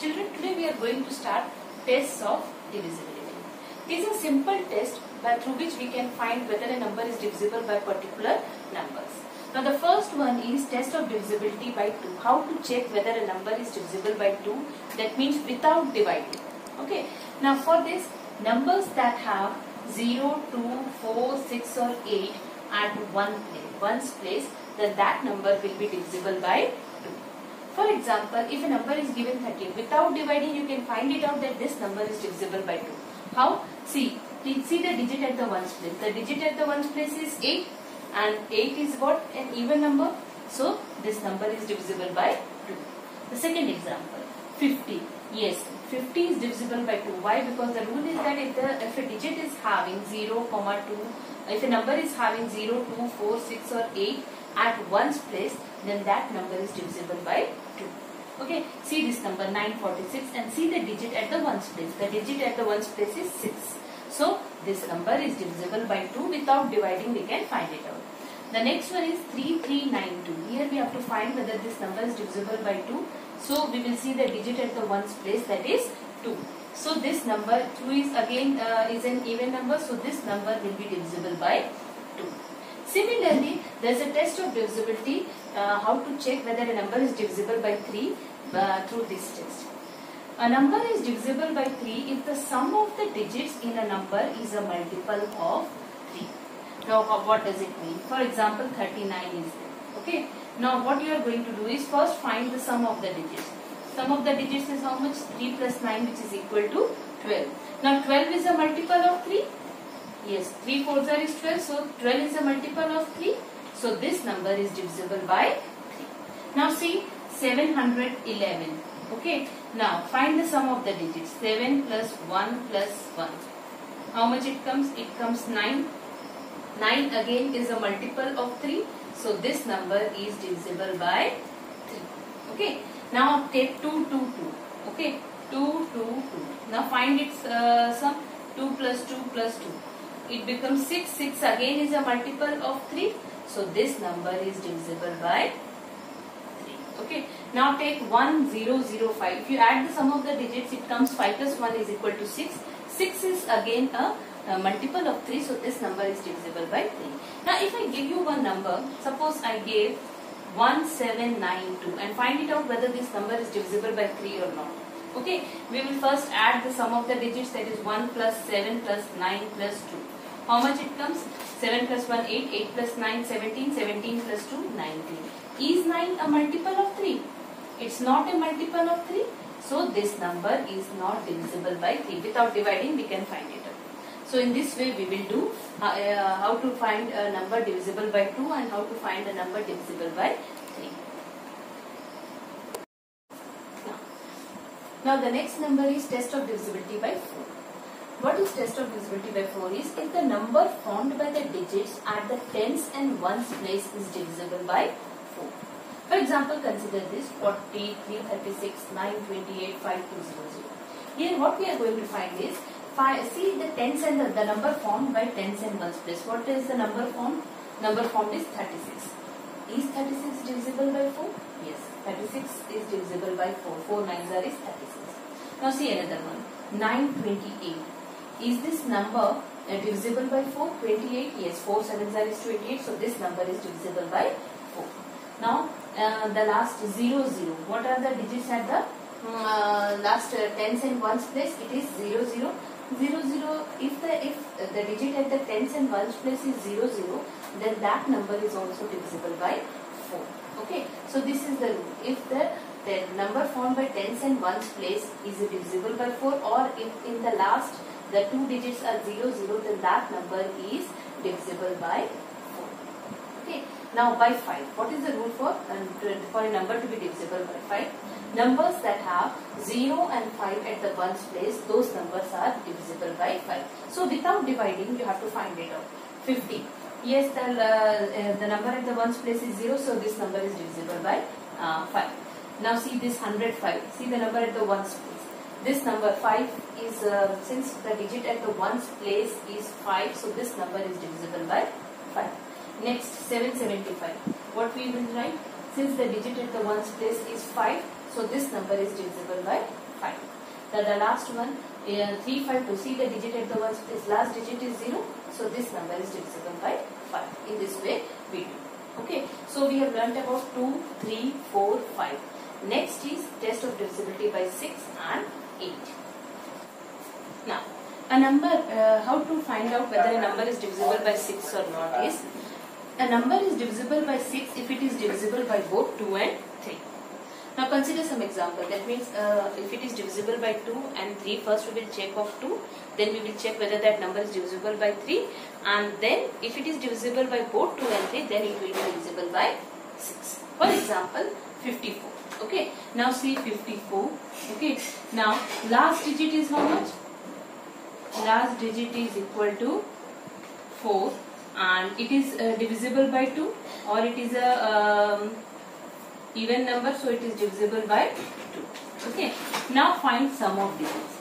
Children, today we are going to start tests of divisibility. It is a simple test through which we can find whether a number is divisible by particular numbers. Now the first one is test of divisibility by 2. How to check whether a number is divisible by 2? That means without dividing. Okay. Now for this, numbers that have 0, 2, 4, 6 or 8 at one's place, then that number will be divisible by 2. For example, if a number is given 13, without dividing you can find it out that this number is divisible by 2. How? See the digit at the ones place. The digit at the ones place is 8 and 8 is what? An even number. So this number is divisible by 2. The second example, 50. Yes, 50 is divisible by 2. Why? Because the rule is that if a digit is having 0, 2, if a number is having 0, 2, 4, 6 or 8 at one's place, then that number is divisible by 2. Okay, see this number 946 and see the digit at the ones place. The digit at the ones place is 6. So this number is divisible by 2. Without dividing we can find it out. The next one is 3392. Here we have to find whether this number is divisible by 2. So we will see the digit at the ones place, that is 2. So this number 2 is again is an even number. So this number will be divisible by 2. Similarly, there is a test of divisibility, how to check whether a number is divisible by 3 through this test. A number is divisible by 3 if the sum of the digits in a number is a multiple of 3. Now what does it mean? For example, 39 is there. Okay. Now what you are going to do is first find the sum of the digits. Sum of the digits is how much? 3 plus 9, which is equal to 12. Now 12 is a multiple of 3. Yes, 3 fours are is 12. So 12 is a multiple of 3. So this number is divisible by 3. Now see 711. Okay. Now find the sum of the digits. 7 plus 1 plus 1. How much it comes? It comes 9. 9 again is a multiple of 3. So this number is divisible by 3. Okay. Now take 2, 2, 2. Okay. 2, 2, 2. Now find its sum. 2 plus 2 plus 2. It becomes 6. 6 again is a multiple of 3. So this number is divisible by 3. Okay. Now take 1, 0, 0, 5. If you add the sum of the digits, it comes 5 plus 1 is equal to 6. 6 is again a multiple of 3. So this number is divisible by 3. Now if I give you one number, suppose I gave 1792 and find it out whether this number is divisible by 3 or not. Okay. We will first add the sum of the digits, that is 1 plus 7 plus 9 plus 2. How much it comes? 7 plus 1, 8, 8 plus 9, 17, 17 plus 2, 19. Is 9 a multiple of 3? It's not a multiple of 3. So this number is not divisible by 3. Without dividing we can find it out. So in this way we will do how to find a number divisible by 2 and how to find a number divisible by 3. Now the next number is test of divisibility by 4. What is test of divisibility by 4 is if the number formed by the digits at the tens and ones place is divisible by 4. For example, consider this 40, 336, 928, 5200. Here what we are going to find is, see the tens and the number formed by tens and ones place. What is the number formed? Number formed is 36. Is 36 divisible by 4? Yes, 36 is divisible by 4. 4 nines are is 36. Now see another one. 928. Is this number divisible by 4? 28. Yes, 4 sevens are is 28. So this number is divisible by 4. Now the last 0, 0. What are the digits at the last tens and ones place? It is 0, 0. 0, 0. If the digit at the tens and ones place is 0, 0, then that number is also divisible by 4. Okay. So this is the rule. If the number formed by tens and ones place is divisible by 4, or if in the last the two digits are 0, 0, then that number is divisible by 4. Okay. Now by 5. What is the rule for a number to be divisible by 5? Numbers that have 0 and 5 at the ones place, those numbers are divisible by 5. So without dividing you have to find it out. 50. Yes, the number at the ones place is 0, so this number is divisible by 5. Now see this 105. See the number at the ones place. This number 5 is, since the digit at the ones place is 5, so this number is divisible by 5. Next 775. What we will write? Since the digit at the ones place is 5, so this number is divisible by 5. The last one, 3, 5, to see the digit at the ones place, last digit is 0. So this number is divisible by 5. In this way we do. Okay. So we have learnt about 2, 3, 4, 5. Next is test of divisibility by 6 and 8. Now, a number, how to find out whether a number is divisible by 6 or not is, a number is divisible by 6 if it is divisible by both 2 and 3. Now consider some example. That means if it is divisible by 2 and 3, first we will check of 2, then we will check whether that number is divisible by 3, and then if it is divisible by both 2 and 3, then it will be divisible by 6. For example, 54. Okay. Now see 54. Okay. Now last digit is how much? Last digit is equal to 4, and it is divisible by 2, or it is a even number, so it is divisible by 2. Okay. Now find sum of digits.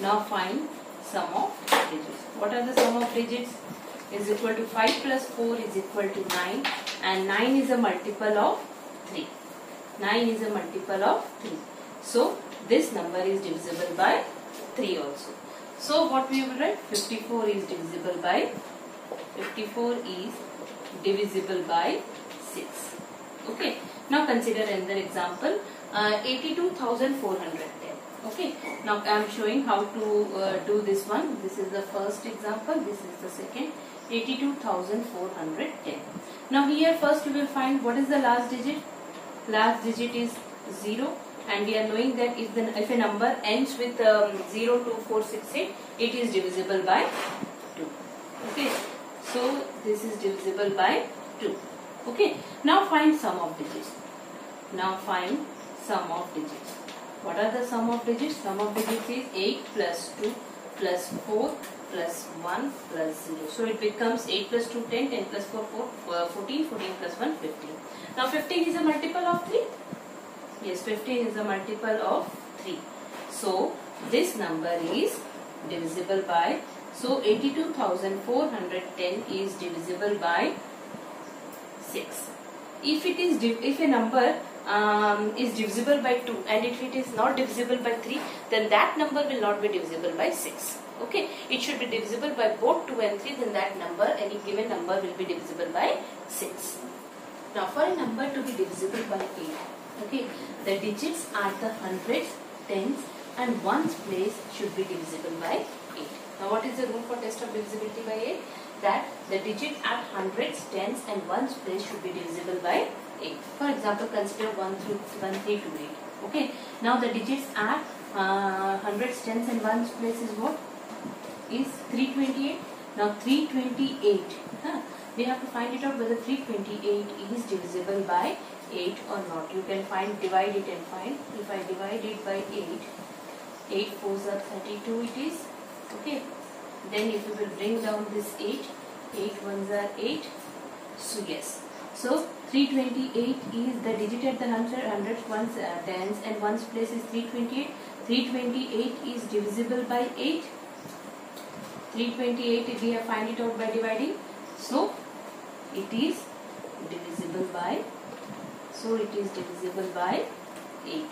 Now find sum of digits. What are the sum of digits? Is equal to 5 plus 4 is equal to 9, and 9 is a multiple of 3. 9 is a multiple of 3. So this number is divisible by 3 also. So what we will write? 54 is divisible by 6. Okay. Now consider another example. 82,410. Okay. Now I am showing how to do this one. This is the first example. This is the second. 82,410. Now here first we will find what is the last digit. Last digit is 0, and we are knowing that if a number ends with 0, 2, 4, 6, 8, it is divisible by 2. Okay. So this is divisible by 2. Okay. Now find sum of digits. Now find sum of digits. What are the sum of digits? Sum of digits is 8 plus 2 plus 4 plus 1 plus 0. So it becomes 8 plus 2, 10, 10 plus 4, 14, 14 plus 1, 15. Now 15 is a multiple of 3. Yes, 15 is a multiple of 3. So this number is divisible by, so 82,410 is divisible by 6. If a number is divisible by 2 and if it is not divisible by 3, then that number will not be divisible by 6. Okay, it should be divisible by both 2 and 3, then that number, any given number, will be divisible by 6. Now for a number to be divisible by 8, okay, the digits at the hundreds, tens and ones place should be divisible by 8. Now what is the rule for test of divisibility by 8? That the digit at hundreds, tens and ones place should be divisible by 8. For example, consider 1 through 1, 3 to 8. Okay. Now the digits at hundreds, tens and ones place is what? Is 328. Now 328. We have to find it out whether 328 is divisible by 8 or not. You can divide it and find. If I divide it by 8, 8 4s are 32 it is. Okay. Then if you will bring down this 8, 8 1s are 8. So yes. So 328 is the digit at the hundreds, ones, tens and ones place is 328. 328 is divisible by 8. 328 we have find it out by dividing. So it is divisible by 8.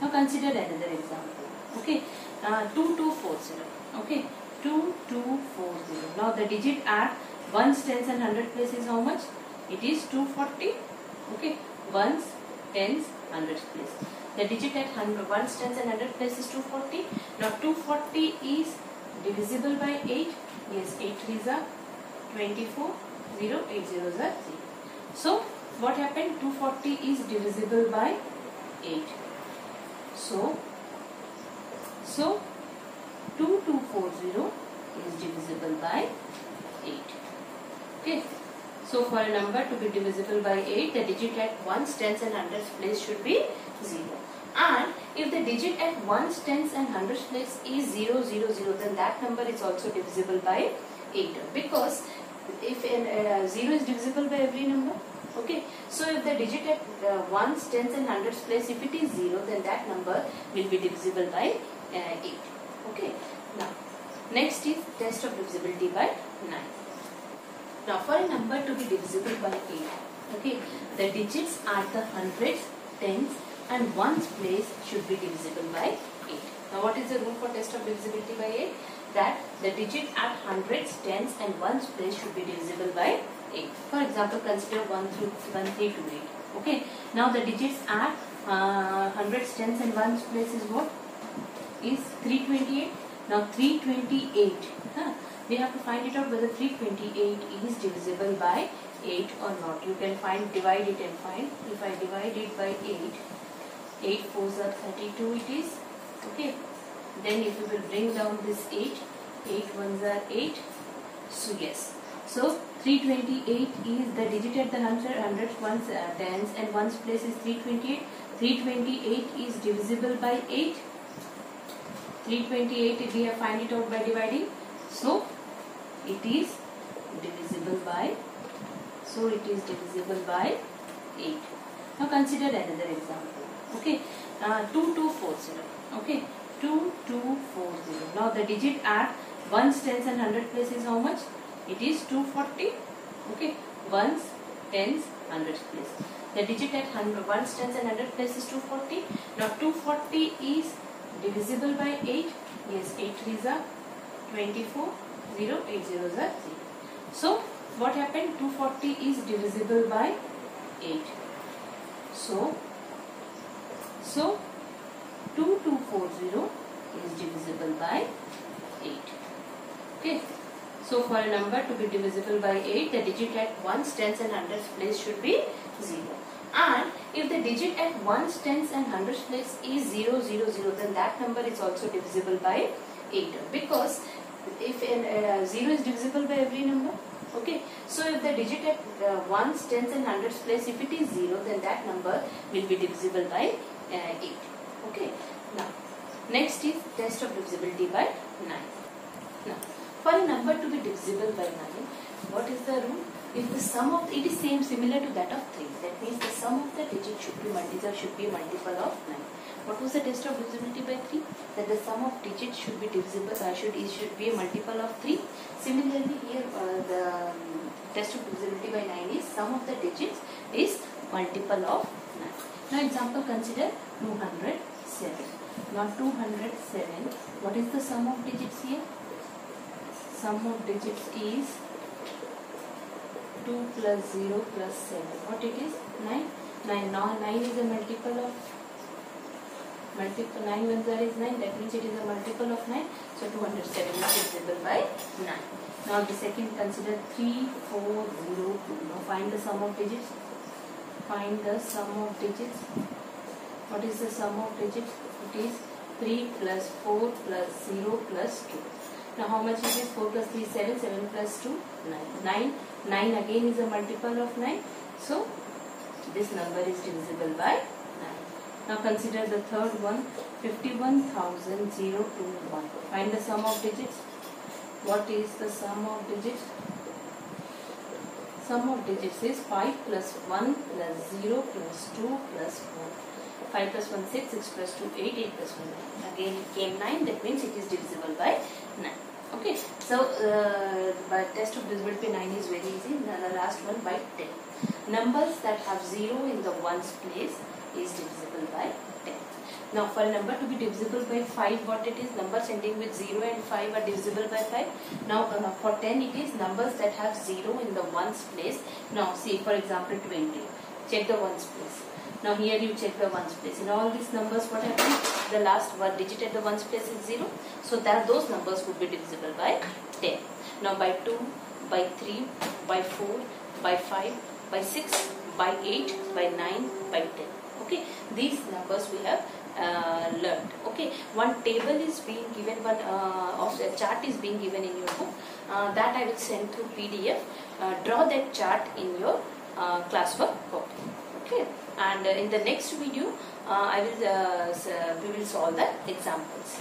Now consider another example. Okay. 2240. Okay. 2240. Now the digit at ones, tens and hundred place is how much? It is 240. Okay. Ones, tens, hundreds place. The digit at ones, tens and hundred place is 240. Now 240 is divisible by 8. Yes, 8 3s are 24. 0, 8 zeros are 3. So what happened? 240 is divisible by 8. So 2240 is divisible by 8. Okay. So for a number to be divisible by 8, the digit at ones, tens and hundreds place should be 0. And if the digit at ones, tens and hundreds place is 0, 0, 0, then that number is also divisible by 8. Because if 0 is divisible by every number. Okay. So if the digit at ones, tens and hundreds place, if it is 0, then that number will be divisible by 8. Okay. Now, next is test of divisibility by 9. Now for a number to be divisible by 8, okay, the digits at the hundreds, tens and ones place should be divisible by 8. Now what is the rule for test of divisibility by 8? That the digit at hundreds, tens and ones place should be divisible by 8. For example, consider 1 through 1, 3 to 8. Okay. Now the digits at hundreds, tens and ones place is what? Is 328. Now 328. We have to find it out whether 328 is divisible by 8 or not. You can divide it and find. If I divide it by 8, 8 fours are 32 it is. Okay. Then if you will bring down this 8, 8 ones are 8. So yes. So 328 is the digit at the hundreds, ones, tens and ones place is 328. 328 is divisible by 8. 328 we have find it out by dividing. So it is divisible by 8. Now consider another example. Okay. 2240. Okay. 2240. Now the digit at ones, tens and hundred place is how much? It is 240. Okay. Ones, tens, hundreds place. The digit at ones, tens and hundred place is 240. Now 240 is divisible by 8. Yes, 8 threes are 24. 0, 8 zeros are 0. So what happened? 240 is divisible by 8. So 2240 is divisible by 8. Okay. So for a number to be divisible by 8, the digit at ones, tens and hundreds place should be 0. And if the digit at ones, tens and hundreds place is 0, 0, 0, then that number is also divisible by 8. Because if 0 is divisible by every number. Okay. So if the digit at ones, tens and hundreds place, if it is 0, then that number will be divisible by 8. Okay. Now, next is test of divisibility by 9. Now, for a number to be divisible by 9, what is the rule? If the sum of it is similar to that of 3, that means the sum of the digit should be a multiple of 9. What was the test of divisibility by 3? That the sum of digits should be divisible, should be a multiple of 3. Similarly, here the test of divisibility by 9 is sum of the digits is multiple of 9. Now, example, consider 207. Now, 207. What is the sum of digits here? Sum of digits is 2 plus 0 plus 7. What it is? 9. 9. Now 9 is a multiple of 9 ones is 9. That means it is a multiple of 9. So 207 is divisible by 9. Now the second, consider 3402. Now find the sum of digits. Find the sum of digits. What is the sum of digits? It is 3 plus 4 plus 0 plus 2. Now how much is this? 4 plus 3 is 7. 7 plus 2 9. 9 again is a multiple of 9. So this number is divisible by 9. Now consider the third one, 51,021. Find the sum of digits. What is the sum of digits? Sum of digits is 5 plus 1 plus 0 plus 2 plus 4. 5 plus 1 6, 6 plus 2 8, 8 plus 1 9. Again it came 9, that means it is divisible by 9. Okay, so by test of divisibility 9 is very easy. The last one by 10. Numbers that have 0 in the ones place is divisible by 10. Now for a number to be divisible by 5, what it is? Numbers ending with 0 and 5 are divisible by 5. Now for 10 it is numbers that have 0 in the ones place. Now see, for example 20. Check the ones place. Now here you check the ones place. In all these numbers, what happens? The last one digit at the ones place is 0. So that those numbers would be divisible by 10. Now by 2, by 3, by 4, by 5, by 6, by 8, by 9, by 10. Okay, these numbers we have learned. Okay, one table is being given, one of the chart is being given in your book. That I will send through PDF. Draw that chart in your classwork book. Okay, and in the next video, we will solve the examples.